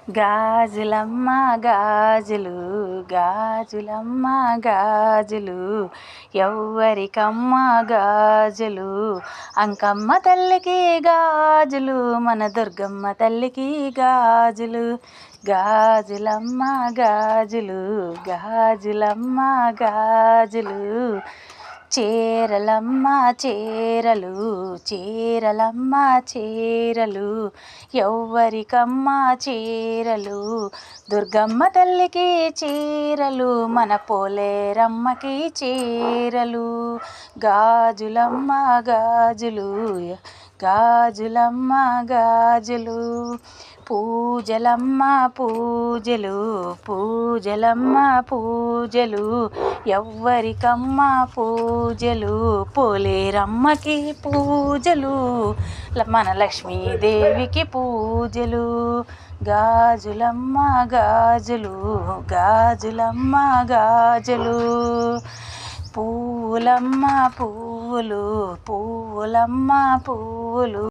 గాజులమ్మ గాజులు గాజులమ్మ గాజులు ఎవ్వరికమ్మ గాజులు అంకమ్మ తల్లికి గాజులు మన దుర్గమ్మ తల్లికి గాజులు గాజులమ్మ గాజులు గాజులమ్మ గాజులు చీరలమ్మ చీరలు చీరలమ్మ చీరలు ఎవ్వరికమ్మ చీరలు దుర్గమ్మ తల్లికి చీరలు మన పోలేరమ్మకి చీరలు గాజులమ్మ గాజులు గాజులమ్మ గాజులు పూజలమ్మ పూజలు పూజలమ్మ పూజలు ఎవ్వరికమ్మ పూజలు పోలేరమ్మకి పూజలు మన లక్ష్మీదేవికి పూజలు గాజులమ్మ గాజులు గాజులమ్మ గాజులు పూలమ్మ పువ్వులు పూలమ్మ పువ్వులు